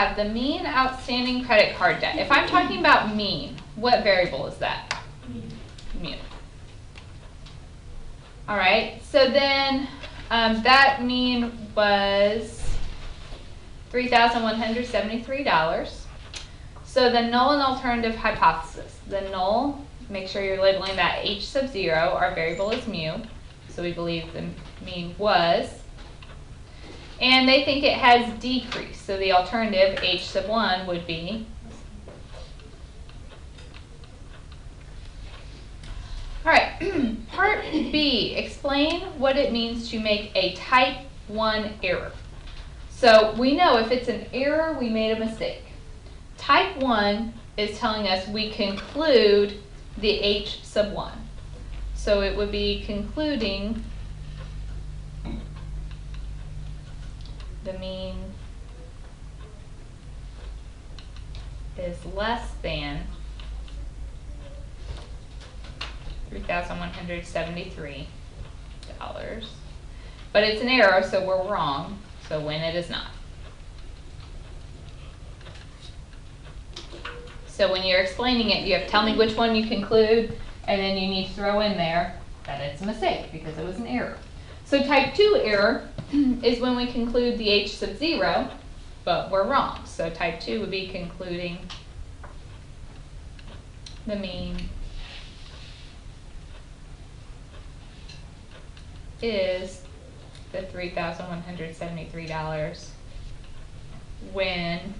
have the mean outstanding credit card debt. If I'm talking about mean, what variable is that? Mu. All right, so then that mean was $3,173. So the null and alternative hypothesis. The null, make sure you're labeling that h sub 0. Our variable is mu, so we believe the mean was. And they think it has decreased, so the alternative h sub 1 would be. All right, part B, explain what it means to make a type 1 error. So we know if it's an error, we made a mistake. Type 1 is telling us we conclude the h sub 1. So it would be concluding the mean is less than $3,173. But it's an error, so we're wrong. So when it is not. So when you're explaining it, you have to tell me which one you conclude, and then you need to throw in there that it's a mistake because it was an error. So type 2 error is when we conclude the h sub 0, but we're wrong. So type 2 would be concluding the mean is the $3,173 when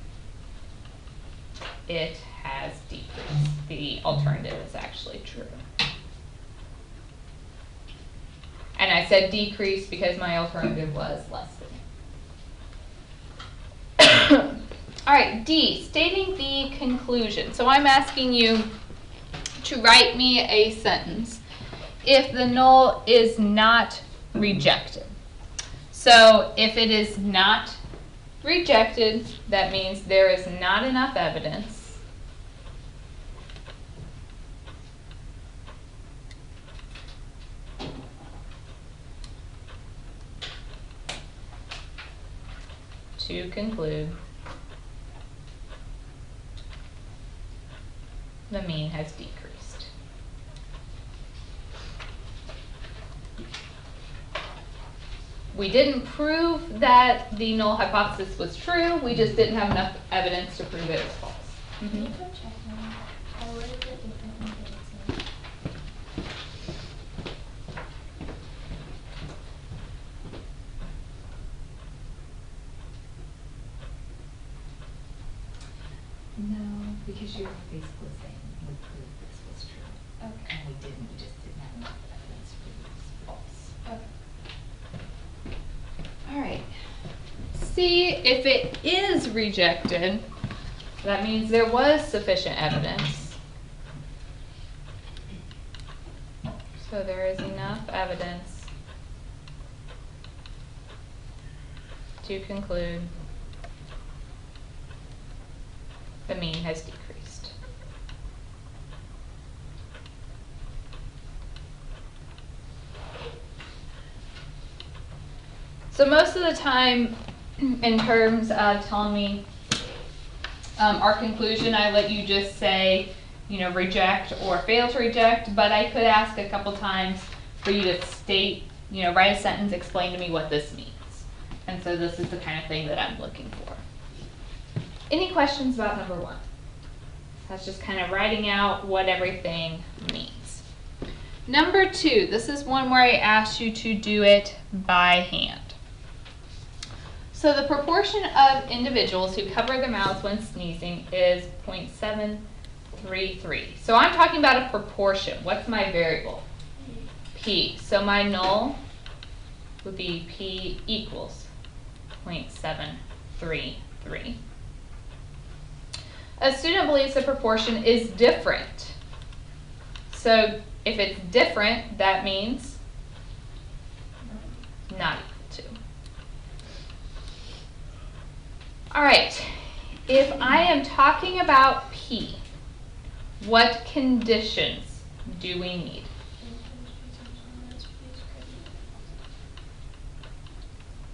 it has decreased. The alternative is actually true. And I said decrease because my alternative was less than. All right, D, stating the conclusion. So I'm asking you to write me a sentence if the null is not rejected. So if it is not rejected, that means there is not enough evidence to conclude the mean has decreased. We didn't prove that the null hypothesis was true, we just didn't have enough evidence to prove it was false. Mm-hmm. No, because you're basically saying we proved this was true. Okay. And we didn't, we just didn't have enough evidence to prove it was false. Okay. All right. See, if it is rejected, that means there was sufficient evidence. So there is enough evidence to conclude the mean has decreased. So most of the time, in terms of telling me our conclusion, I let you just say, you know, reject or fail to reject, but I could ask a couple times for you to state, you know, write a sentence, explain to me what this means. And so this is the kind of thing that I'm looking for. Any questions about number 1? That's just kind of writing out what everything means. Number 2, this is one where I asked you to do it by hand. So the proportion of individuals who cover their mouths when sneezing is 0.733. So I'm talking about a proportion. What's my variable? P. So my null would be P equals 0.733. A student believes the proportion is different. So if it's different, that means not equal to. All right, if I am talking about P, what conditions do we need?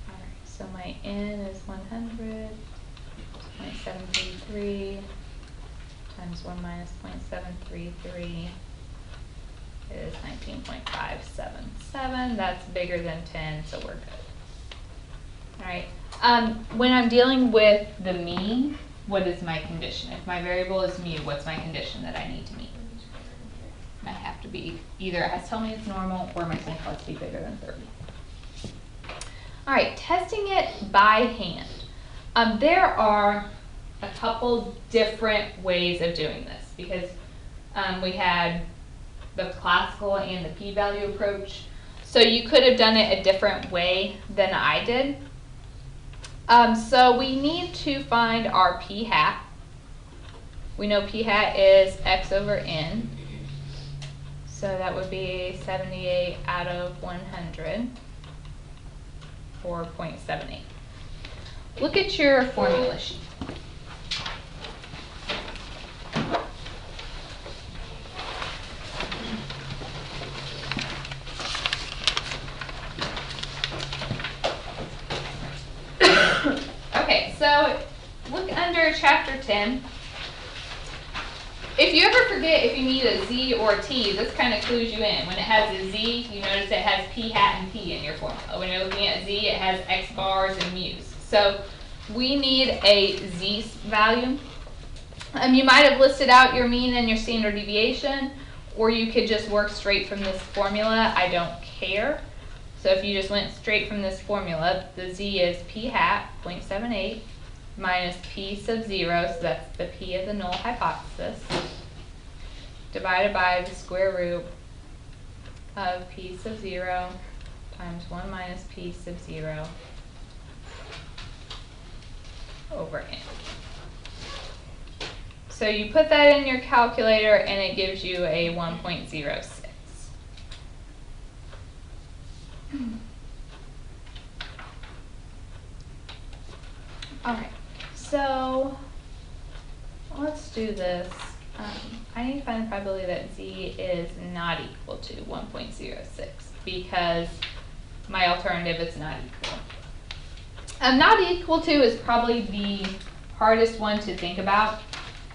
All right, so my N is 100, my .733 times 1 minus 0.733 is 19.577. That's bigger than 10, so we're good. All right. When I'm dealing with the mean, what is my condition? If my variable is mu, what's my condition that I need to meet? I have to be, either it has to tell me it's normal or my sample has to be bigger than 30. All right, testing it by hand. There are a couple different ways of doing this because we had the classical and the p-value approach. So you could have done it a different way than I did. So we need to find our p hat. We know p hat is x over n. So that would be 78 out of 100, or 0.78. Look at your formula sheet. Okay, so look under chapter 10. If you ever forget if you need a z or a t, this kind of clues you in. When it has a z, you notice it has p hat and p in your formula. When you're looking at z, it has x bars and mu's. So we need a z value. You might have listed out your mean and your standard deviation, or you could just work straight from this formula. I don't care. So if you just went straight from this formula, the z is p hat, 0.78, minus p sub 0, so that's the p of the null hypothesis, divided by the square root of p sub 0 times 1 minus p sub 0 over n. So you put that in your calculator and it gives you a 1.06. All right, so let's do this. I need to find the probability that z is not equal to 1.06 because my alternative is not equal. Not equal to is probably the hardest one to think about.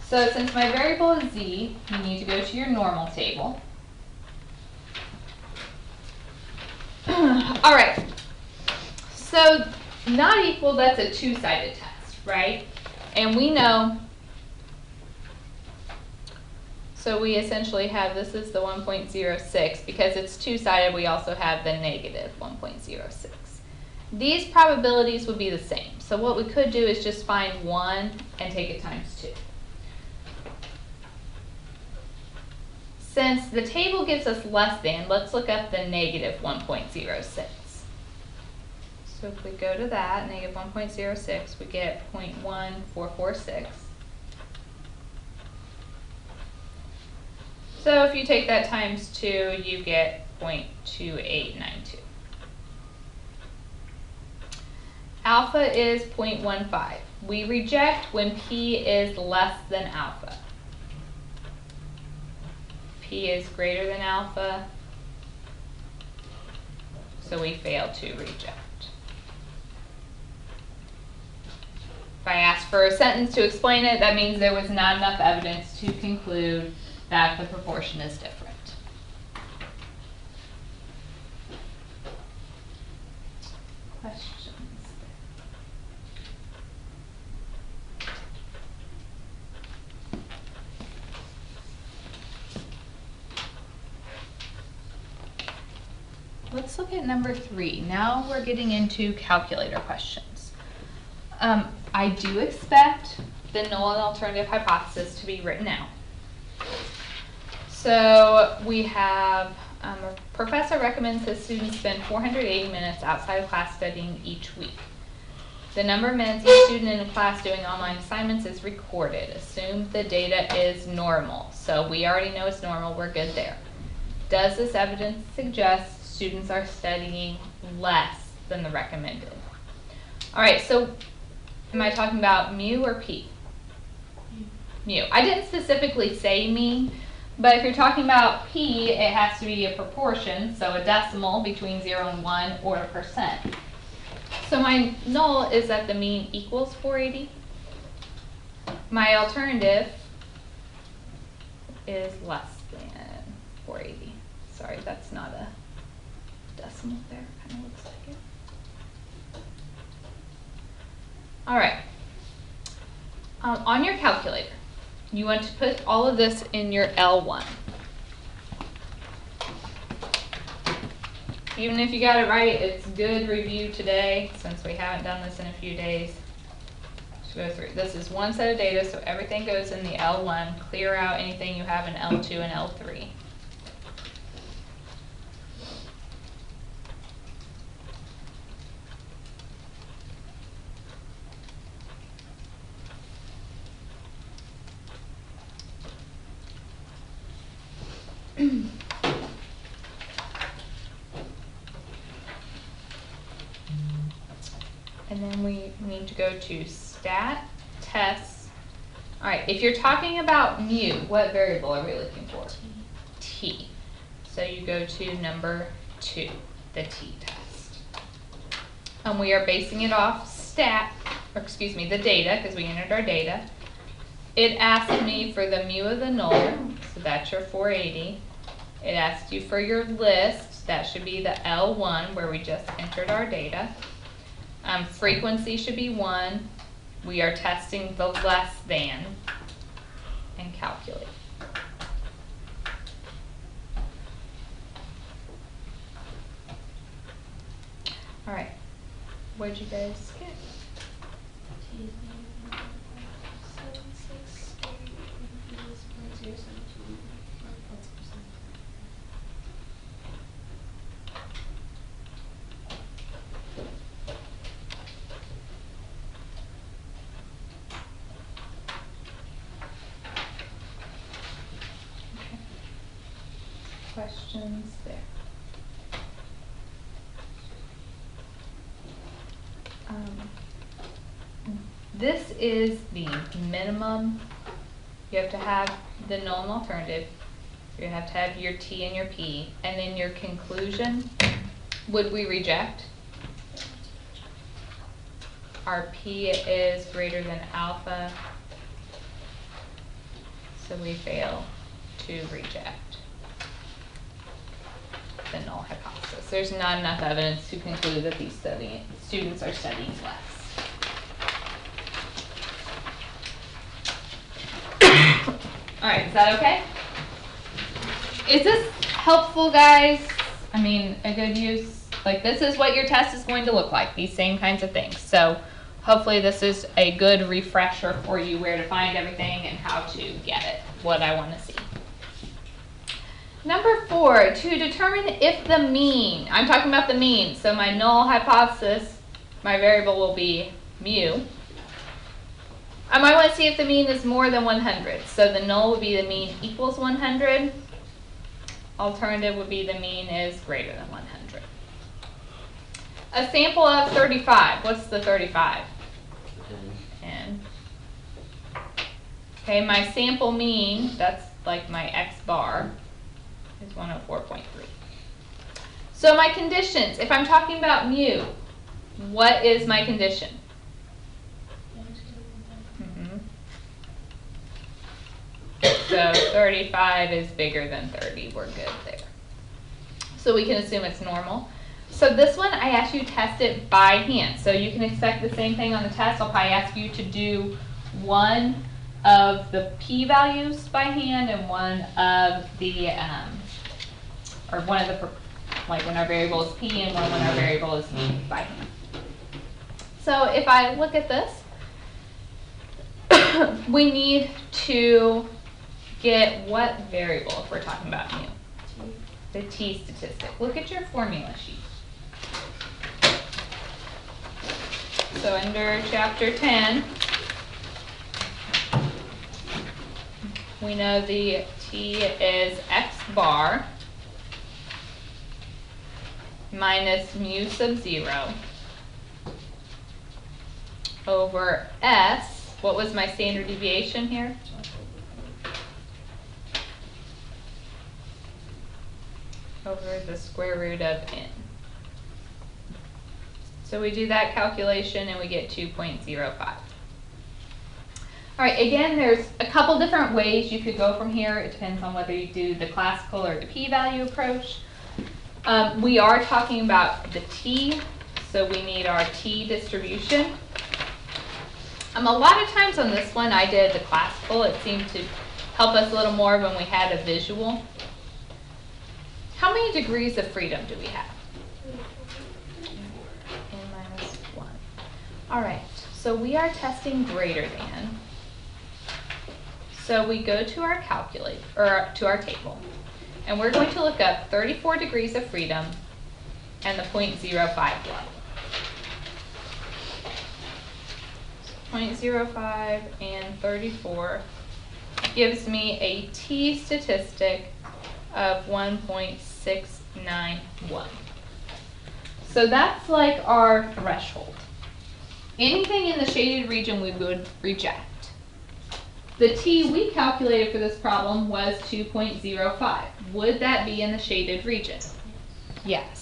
So since my variable is z, you need to go to your normal table. All right, so not equal, that's a two-sided test, right? And we know, so we essentially have, this is the 1.06, because it's two-sided, we also have the negative 1.06. These probabilities would be the same. So what we could do is just find 1 and take it times 2. Since the table gives us less than, let's look up the negative 1.06. So if we go to that, negative 1.06, we get 0.1446. So if you take that times 2, you get 0.2892. Alpha is 0.15. We reject when p is less than alpha. P is greater than alpha, so we fail to reject. If I ask for a sentence to explain it, that means there was not enough evidence to conclude that the proportion is different. Questions? Let's look at number 3. Now we're getting into calculator questions. I do expect the null and alternative hypothesis to be written out. So we have a professor recommends his students spend 480 minutes outside of class studying each week. The number of minutes each student in a class doing online assignments is recorded. Assume the data is normal. So we already know it's normal. We're good there. Does this evidence suggest students are studying less than the recommended? All right, so am I talking about mu or p? Mu. I didn't specifically say mean, but if you're talking about p, it has to be a proportion, so a decimal between 0 and 1 or a percent. So my null is that the mean equals 480. my alternative is less than 480. Sorry, that's not a decimal there. Kind of looks like it. All right. On your calculator, you want to put all of this in your L1. Even if you got it right, it's good review today, since we haven't done this in a few days. To go through. This is one set of data, so everything goes in the L1. Clear out anything you have in L2 and L3. And then we need to go to stat tests. All right, if you're talking about mu, what variable are we looking for? T. So you go to number 2, the t test. And we are basing it off the data, because we entered our data. It asked me for the mu of the null, so that's your 480. It asked you for your list, that should be the L1 where we just entered our data. Frequency should be 1. We are testing the less than, and calculate. All right, what did you guys get? Questions there? This is the minimum. You have to have the null and alternative. You have to have your T and your P. And then your conclusion, would we reject? Our P is greater than alpha, so we fail to reject the null hypothesis. There's not enough evidence to conclude that these students are studying less. All right, is that okay? Is this helpful, guys? I mean, a good use? Like, this is what your test is going to look like, these same kinds of things. So hopefully this is a good refresher for you where to find everything and how to get it, what I want to see. Number 4, to determine if the mean, I'm talking about the mean, so my null hypothesis, my variable will be mu. I might want to see if the mean is more than 100. So the null would be the mean equals 100. Alternative would be the mean is greater than 100. A sample of 35. What's the 35? N. Okay, my sample mean, that's like my x bar, is 104.3. So my conditions, if I'm talking about mu, what is my condition? So 35 is bigger than 30. We're good there. So we can assume it's normal. So this one, I asked you to test it by hand. So you can expect the same thing on the test. I'll probably ask you to do one of the p-values by hand and one of the, like when our variable is p and one when our variable is by hand. So if I look at this, we need to get what variable if we're talking about mu? The t statistic. Look at your formula sheet. So under chapter 10, we know the t is x bar minus mu sub 0 over s. What was my standard deviation here? Over the square root of n. So we do that calculation and we get 2.05. All right, again, there's a couple different ways you could go from here. It depends on whether you do the classical or the p-value approach. We are talking about the t, so we need our t distribution. A lot of times on this one, I did the classical. It seemed to help us a little more when we had a visual. How many degrees of freedom do we have? N-1. All right, so we are testing greater than. So we go to our calculator, or to our table, and we're going to look up 34 degrees of freedom and the 0.05 level. 0.05 and 34 gives me a t statistic of 1.691. So that's like our threshold. Anything in the shaded region we would reject. The t we calculated for this problem was 2.05. Would that be in the shaded region? Yes.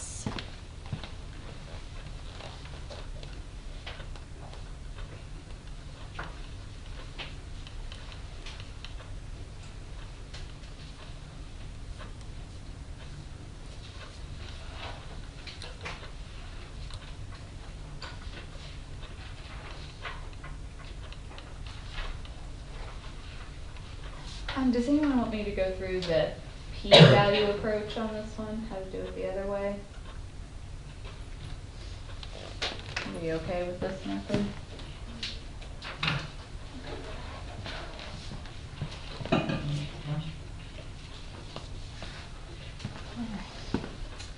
Does anyone want me to go through the p-value approach on this one? How to do it the other way? Are you okay with this method?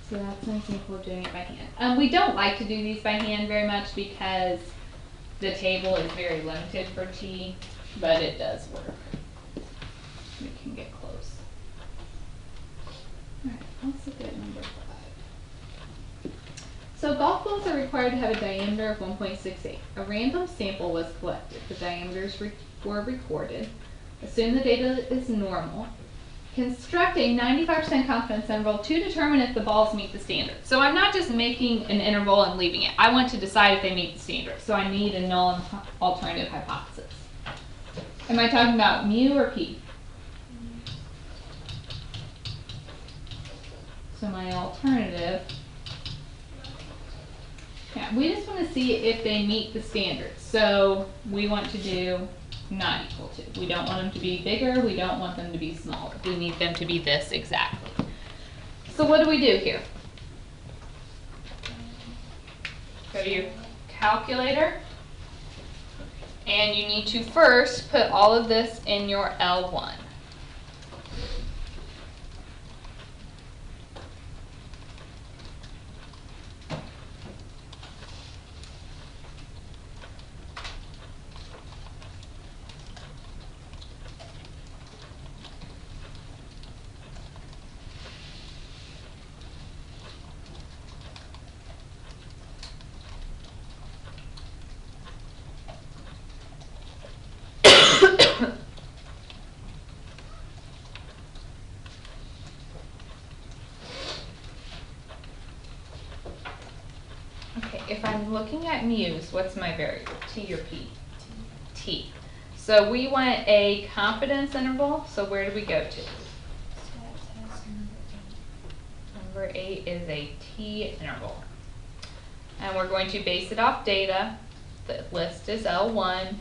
So that's nice and cool doing it by hand. We don't like to do these by hand very much because the table is very limited for t, but it does work. We can get close. All right, let's look at number 5. So golf balls are required to have a diameter of 1.68. A random sample was collected. The diameters were recorded. Assume the data is normal. Construct a 95% confidence interval to determine if the balls meet the standard. So I'm not just making an interval and leaving it. I want to decide if they meet the standard. So I need a null and alternative hypothesis. Am I talking about mu or p? So my alternative, yeah, we just want to see if they meet the standards. So we want to do not equal to. We don't want them to be bigger. We don't want them to be smaller. We need them to be this exactly. So what do we do here? Go to your calculator. And you need to first put all of this in your L1. If I'm looking at mu's, what's my variable? T or P? T. So we want a confidence interval. So where do we go to? Number 8 is a T interval. And we're going to base it off data. The list is L1.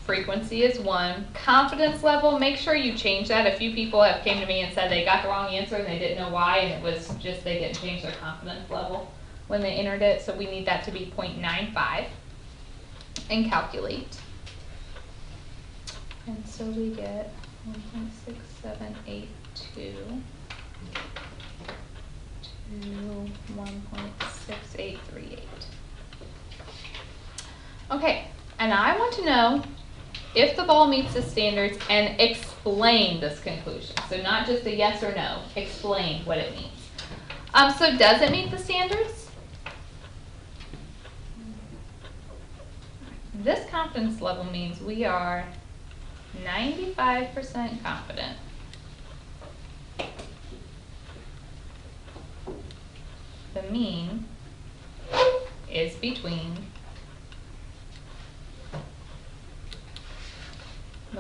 Frequency is 1. Confidence level, make sure you change that. A few people have came to me and said they got the wrong answer and they didn't know why, and it was just they didn't change their confidence level when they entered it, so we need that to be 0.95 and calculate. And so we get 1.6782 to 1.6838. Okay, and I want to know if the ball meets the standards and explain this conclusion. So not just a yes or no, explain what it means. So does it meet the standards? This confidence level means we are 95% confident the mean is between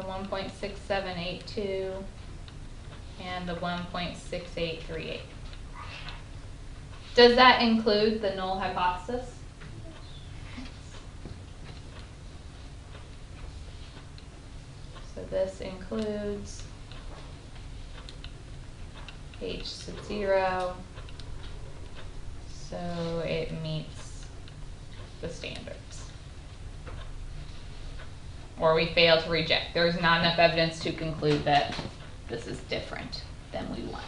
1.6782, and the 1.6838. Does that include the null hypothesis? So this includes h sub 0, so it meets the standards. Or we fail to reject. There's not enough evidence to conclude that this is different than we want.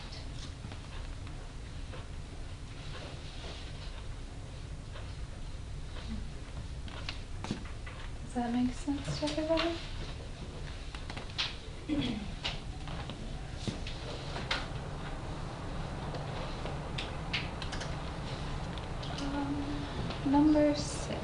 Does that make sense to everybody? Number 6.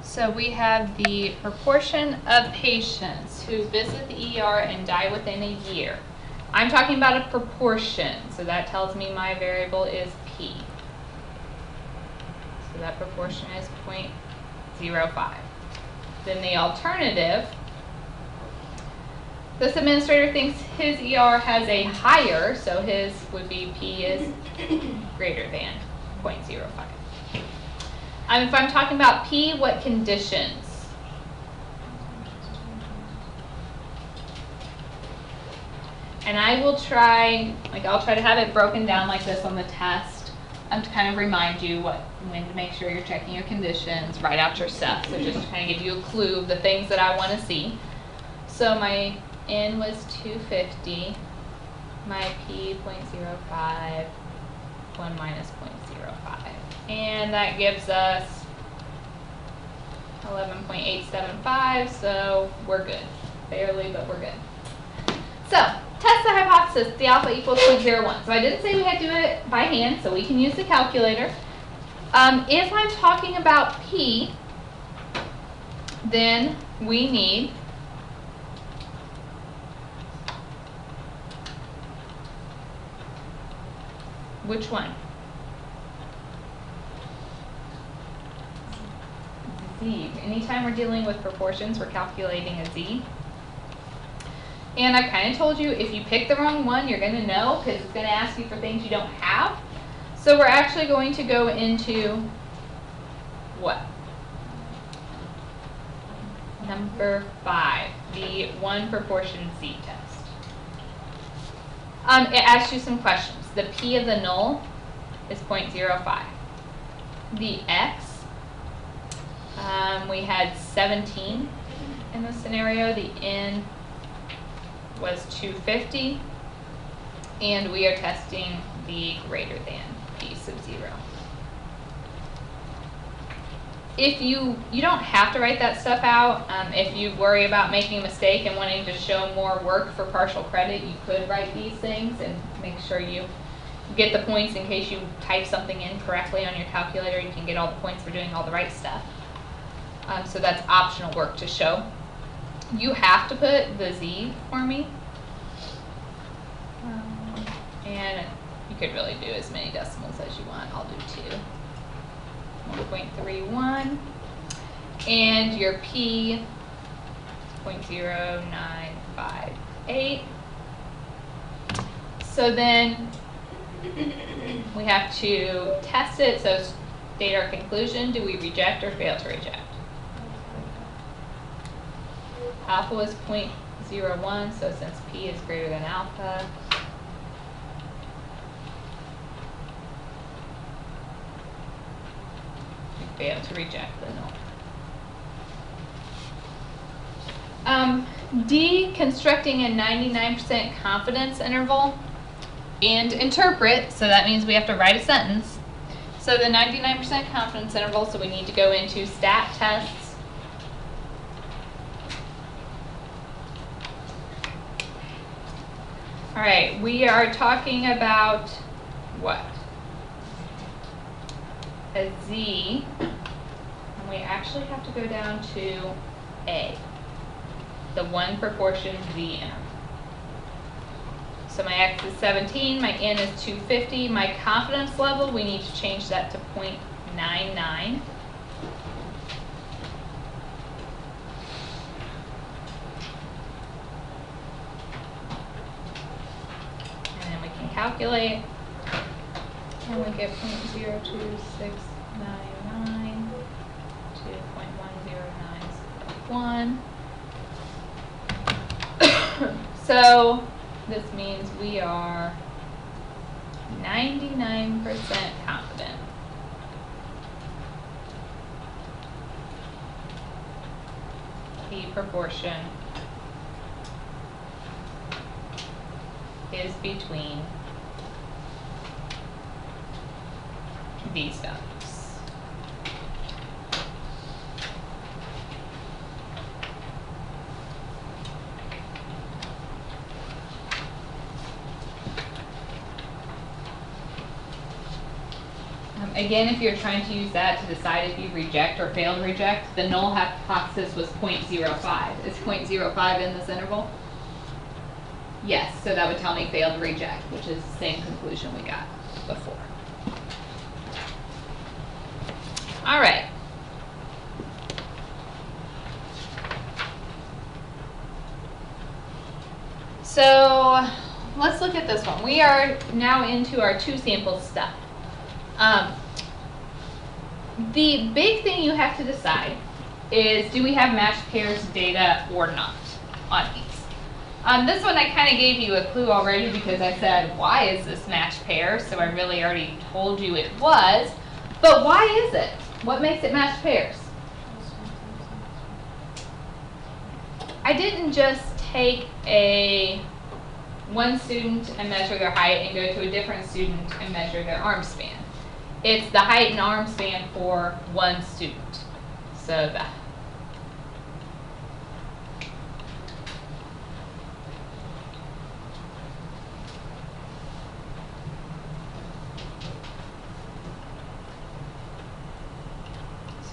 So we have the proportion of patients who visit the ER and die within a year. I'm talking about a proportion, so that tells me my variable is P. So that proportion is 0.05. Then the alternative, this administrator thinks his ER has a higher, so his would be P is greater than 0.05. If I'm talking about P, what conditions? And I will try, I'll try to have it broken down like this on the test to kind of remind you when to make sure you're checking your conditions, write out your stuff. So just to kind of give you a clue of the things that I want to see. So my N was 250, my P 0.05, 1 minus 0.05. And that gives us 11.875, so we're good. Barely, but we're good. So, test the hypothesis, the alpha equals 0.01. So I didn't say we had to do it by hand, so we can use the calculator. If I'm talking about P, then we need which one? Z. Anytime we're dealing with proportions, we're calculating a Z. And I kind of told you, if you pick the wrong one, you're going to know, because it's going to ask you for things you don't have. So we're actually going to go into what? Number 5, the one proportion Z test. It asks you some questions. The P of the null is 0.05. The X, we had 17 in this scenario. The N was 250. And we are testing the greater than P sub 0. If you don't have to write that stuff out. If you worry about making a mistake and wanting to show more work for partial credit, you could write these things and make sure you get the points in case you type something in correctly on your calculator. You can get all the points for doing all the right stuff. So that's optional work to show. You have to put the Z for me. And you could really do as many decimals as you want. I'll do 2. 1.31. And your P, 0.0958. So then we have to test it. So state our conclusion. Do we reject or fail to reject? Alpha was 0.01, so since P is greater than alpha, we fail to reject the null. D, constructing a 99% confidence interval and interpret, so that means we have to write a sentence. So the 99% confidence interval, so we need to go into stat tests. All right, we are talking about what? A Z, and we actually have to go down to A, the one proportion Z interval. So my X is 17, my N is 250, my confidence level, we need to change that to 0.99. calculate. And we get 0.02699 to 0.10961. So this means we are 99% confident the proportion is between these values. Again, if you're trying to use that to decide if you reject or fail to reject, the null hypothesis was 0.05. Is 0.05 in this interval? Yes, so that would tell me fail to reject, which is the same conclusion we got before. All right. So let's look at this one. We are now into our two sample stuff. The big thing you have to decide is, do we have matched pairs data or not on these? This one I kind of gave you a clue already because I said, why is this matched pair? So I really already told you it was. But why is it? What makes it matched pairs? I didn't just take one student and measure their height and go to a different student and measure their arm span. It's the height and arm span for one student. So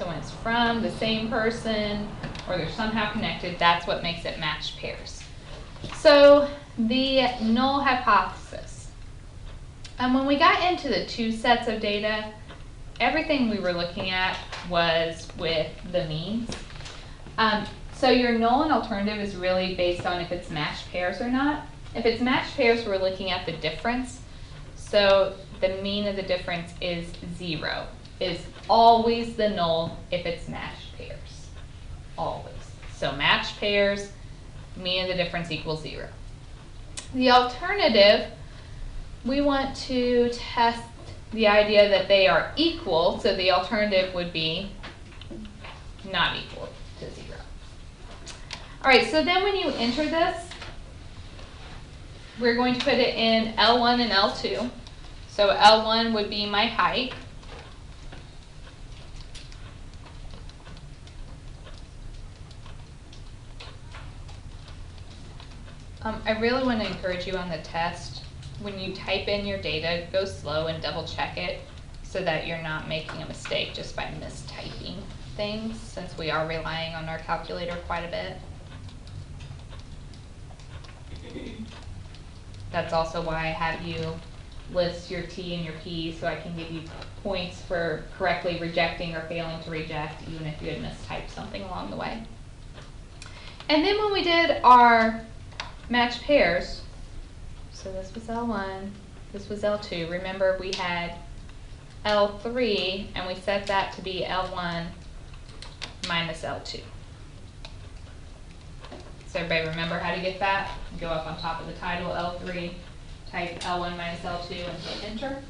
when it's from the same person or they're somehow connected, that's what makes it matched pairs. So the null hypothesis. And when we got into the two sets of data, everything we were looking at was with the means. So your null and alternative is really based on if it's matched pairs or not. If it's matched pairs, we're looking at the difference. So the mean of the difference is 0. Is always the null if it's matched pairs. Always. So matched pairs, mean of the difference equals 0. The alternative, we want to test the idea that they are equal, so the alternative would be not equal to 0. All right, so then when you enter this, we're going to put it in L1 and L2. So L1 would be my height. I really want to encourage you on the test, when you type in your data, go slow and double check it so that you're not making a mistake just by mistyping things, since we are relying on our calculator quite a bit. That's also why I have you list your T and your P so I can give you points for correctly rejecting or failing to reject, even if you had mistyped something along the way. And then when we did our matched pairs, so this was L1, this was L2. Remember, we had L3, and we set that to be L1 minus L2. So everybody remember how to get that? Go up on top of the title, L3, type L1 minus L2, and hit enter.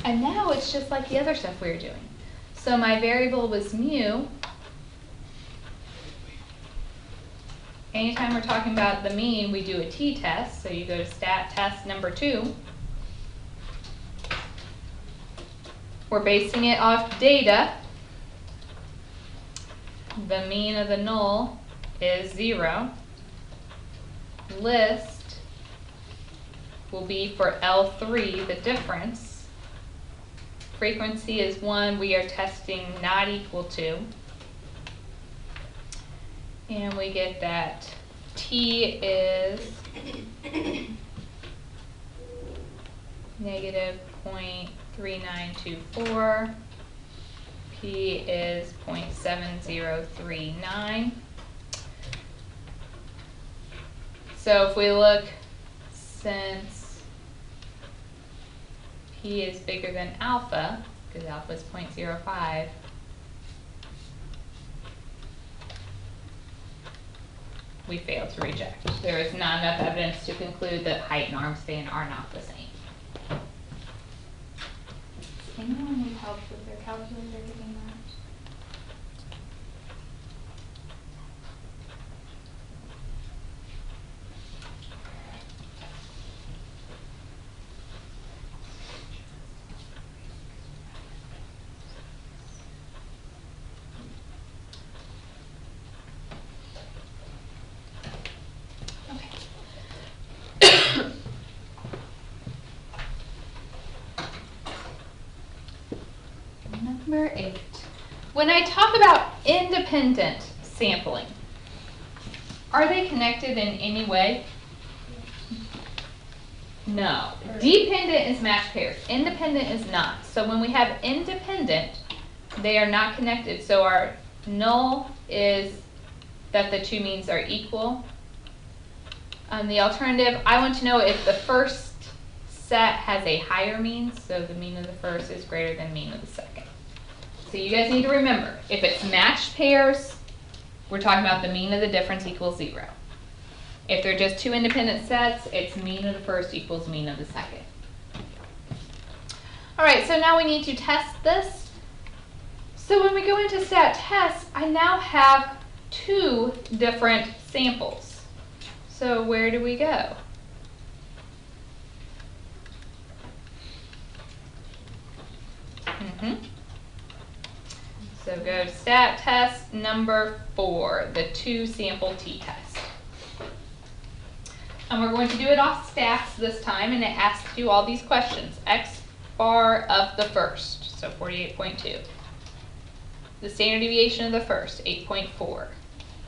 And now it's just like the other stuff we were doing. So my variable was mu. Anytime we're talking about the mean, we do a t-test. So you go to stat test number 2. We're basing it off data. The mean of the null is 0. List will be for L3, the difference. Frequency is 1. We are testing not equal to. And we get that T is negative 0.3924. P is 0.7039. So if we look since P is bigger than alpha, because alpha is 0.05, we fail to reject. There is not enough evidence to conclude that height and arm span are not the same. Does anyone need help with their calculator getting that? Number 8. When I talk about independent sampling, are they connected in any way? No. Dependent is matched pairs. Independent is not. So when we have independent, they are not connected. So our null is that the two means are equal. The alternative, I want to know if the first set has a higher mean, so the mean of the first is greater than mean of the second. So you guys need to remember, if it's matched pairs, we're talking about the mean of the difference equals 0. If they're just two independent sets, it's mean of the first equals mean of the second. All right, so now we need to test this. So when we go into stat test, I now have 2 different samples. So where do we go? So go to stat test number 4, the 2 sample t-test. And we're going to do it off stats this time, and it asks you all these questions. X bar of the first, so 48.2. The standard deviation of the first, 8.4.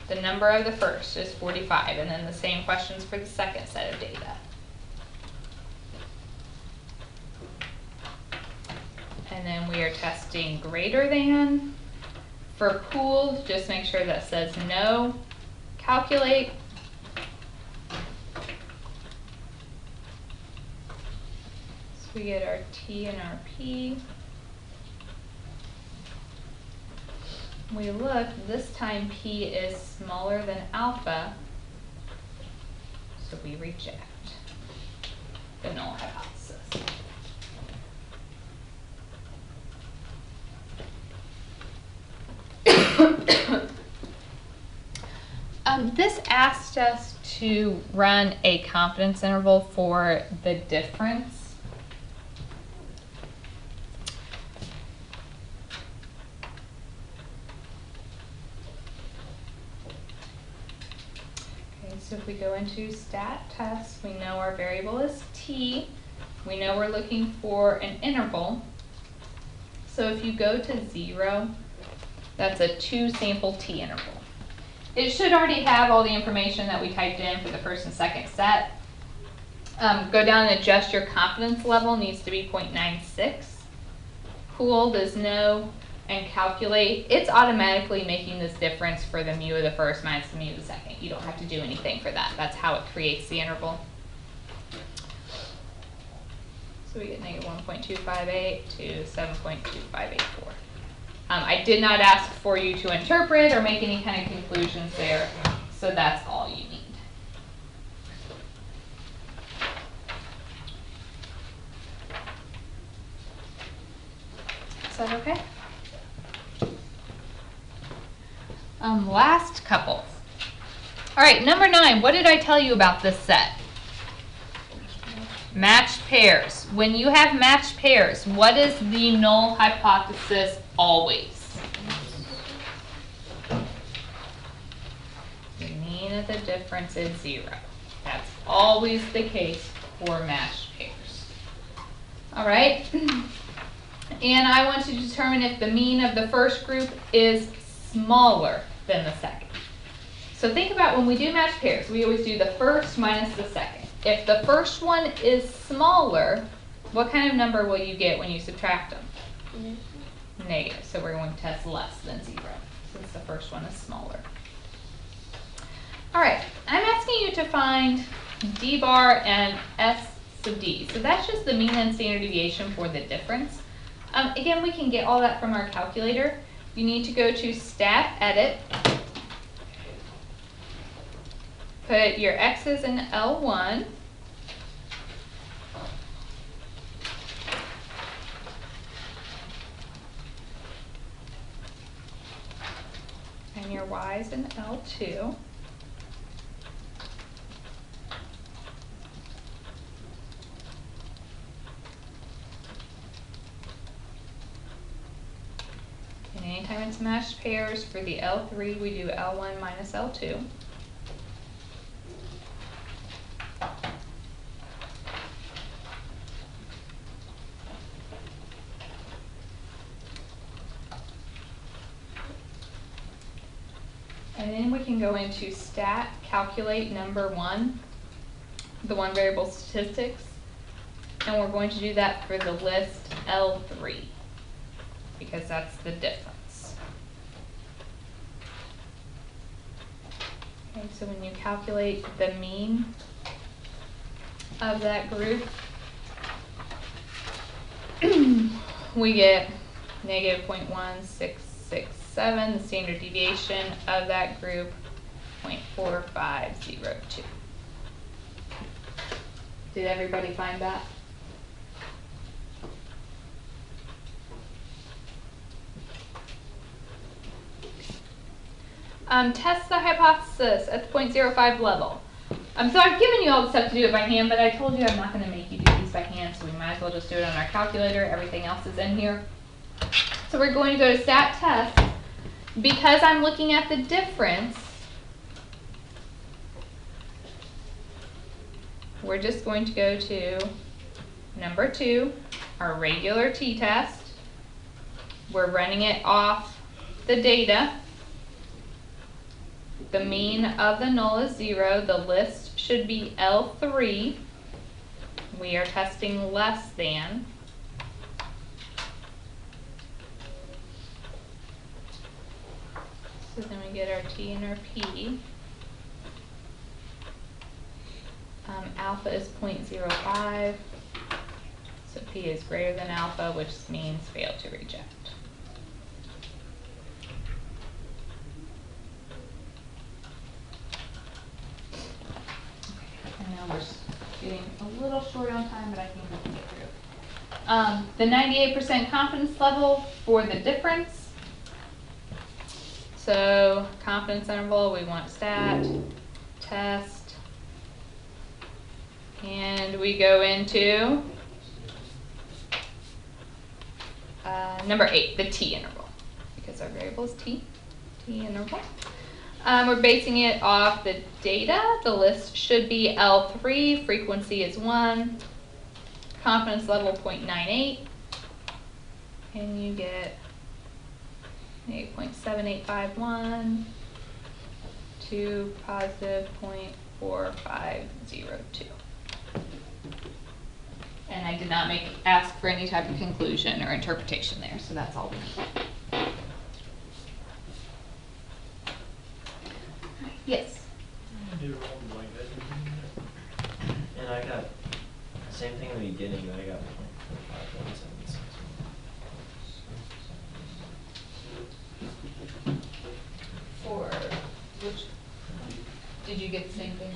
The number of the first is 45, and then the same questions for the second set of data. And then we are testing greater than. For pooled, just make sure that says no. Calculate. So we get our T and our P. We look, this time P is smaller than alpha, so we reject the null hypothesis. This asked us to run a confidence interval for the difference. Okay, so if we go into stat test, we know our variable is t. We know we're looking for an interval. So if you go to 0, that's a 2 sample t interval. It should already have all the information that we typed in for the first and second set. Go down and adjust your confidence level, needs to be 0.96. Pooled is no, and calculate. It's automatically making this difference for the mu of the first minus the mu of the second. You don't have to do anything for that. That's how it creates the interval. So we get negative 1.258 to 7.2584. I did not ask for you to interpret or make any kind of conclusions there, so that's all you need. Is that okay? Last couple. All right, number 9, what did I tell you about this set? Matched pairs. When you have matched pairs, what is the null hypothesis always? The mean of the difference is 0. That's always the case for matched pairs. All right. And I want to determine if the mean of the first group is smaller than the second. So think about when we do matched pairs, we always do the first minus the second. If the first one is smaller, what kind of number will you get when you subtract them? Negative. So we're going to test less than 0 since the first one is smaller. All right, I'm asking you to find D bar and So D. So that's just the mean and standard deviation for the difference. Again, we can get all that from our calculator. You need to go to Stat Edit. Put your x's in L1. And your y's in L2. And anytime it's matched pairs for the L3, we do L1 minus L2. And then we can go into Stat, calculate number 1, the one variable statistics, and we're going to do that for the list L3, because that's the difference. Okay, so when you calculate the mean of that group, we get negative 0.1667, the standard deviation of that group, 0.4502. Did everybody find that? Test the hypothesis at the 0.05 level. So I've given you all the stuff to do it by hand, but I told you I'm not going to make you do these by hand, so we might as well just do it on our calculator. Everything else is in here. So we're going to go to Stat Test. Because I'm looking at the difference, we're just going to go to number 2, our regular t-test. We're running it off the data. The mean of the null is 0. The list should be L3. We are testing less than. So then we get our T and our P. Alpha is 0.05. So P is greater than alpha, which means fail to reject. I know we're getting a little short on time, but I think we can get through. The 98% confidence level for the difference. So confidence interval, we want stat, test, and we go into number 8, the t interval, because our variable is t interval. We're basing it off the data. The list should be L3, frequency is 1, confidence level 0.98, and you get 8.7851 to positive 0.4502. And I did not ask for any type of conclusion or interpretation there, so that's all we need. Yes? I did roll like that. And I got the same thing in the beginning, but I got 0.4517. For which, did you get the same thing?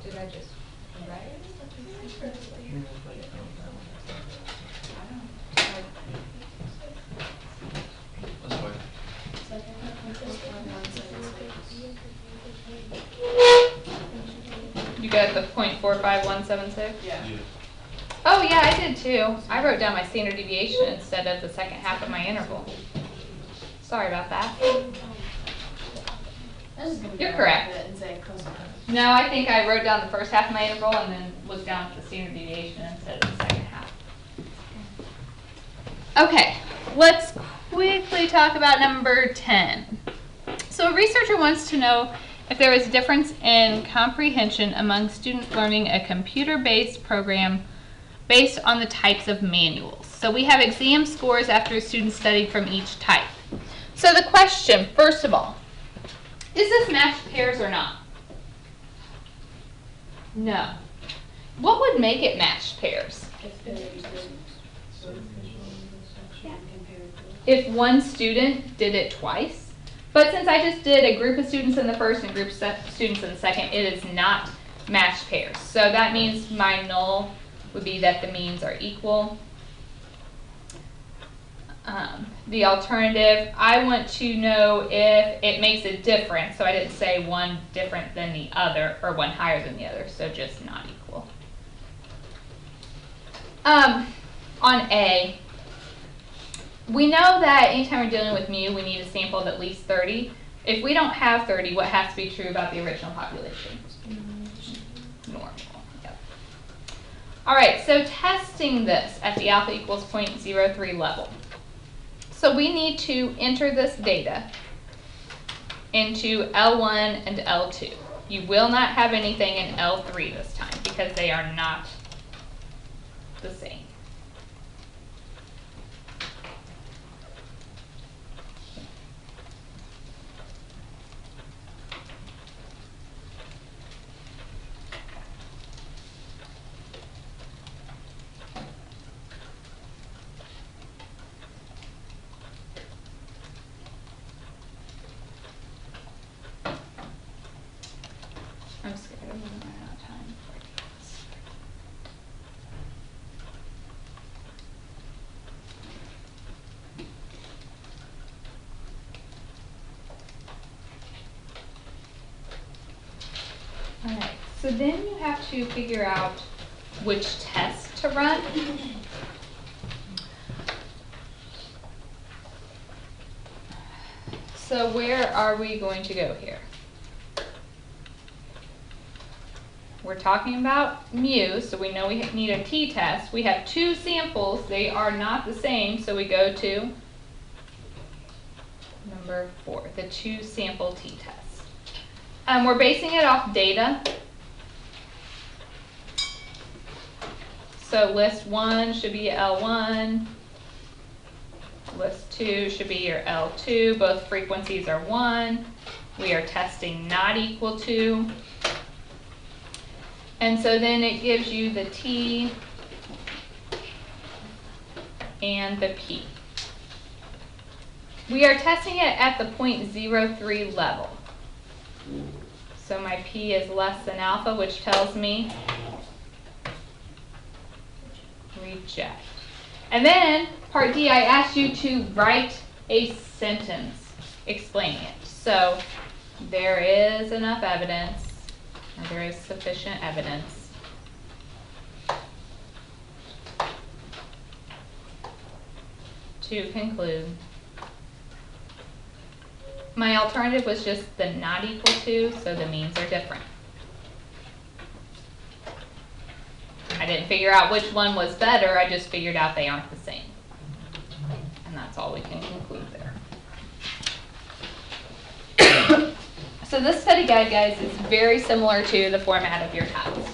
Did I just write it? You got the 0.45176? Yeah. Oh yeah, I did too. I wrote down my standard deviation instead of the second half of my interval. Sorry about that. You're correct. No, I think I wrote down the first half of my interval and then looked down at the standard deviation instead of the second half. Okay, let's quickly talk about number 10. So a researcher wants to know if there is a difference in comprehension among students learning a computer-based program based on the types of manuals. So we have exam scores after a student studied from each type. So the question, first of all, is this matched pairs or not? No. What would make it matched pairs? If one student did it twice. But since I just did a group of students in the first and a group of students in the second, it is not matched pairs. So that means my null would be that the means are equal. The alternative, I want to know if it makes a difference. So I didn't say one different than the other or one higher than the other, so just not equal. On A, we know that anytime we're dealing with mu, we need a sample of at least 30. If we don't have 30, what has to be true about the original population? Normal. Yep. All right, so testing this at the alpha equals 0.03 level. So we need to enter this data into L1 and L2. You will not have anything in L3 this time because they are not the same. I'm scared I'm going to run out of time before I do this. Alright, so then you have to figure out which test to run. So where are we going to go here? We're talking about mu, so we know we need a t-test. We have two samples. They are not the same, so we go to number 4, the two sample t-test. We're basing it off data. So list 1 should be L1. List 2 should be your L2. Both frequencies are 1. We are testing not equal to. And so then it gives you the T and the P. We are testing it at the 0.03 level. So my P is less than alpha, which tells me reject. And then part D, I asked you to write a sentence explaining it. So there is enough evidence. There is sufficient evidence to conclude. My alternative was just the not equal to, so the means are different. I didn't figure out which one was better, I just figured out they aren't the same. And that's all we can conclude there. So this study guide, guys, is very similar to the format of your test.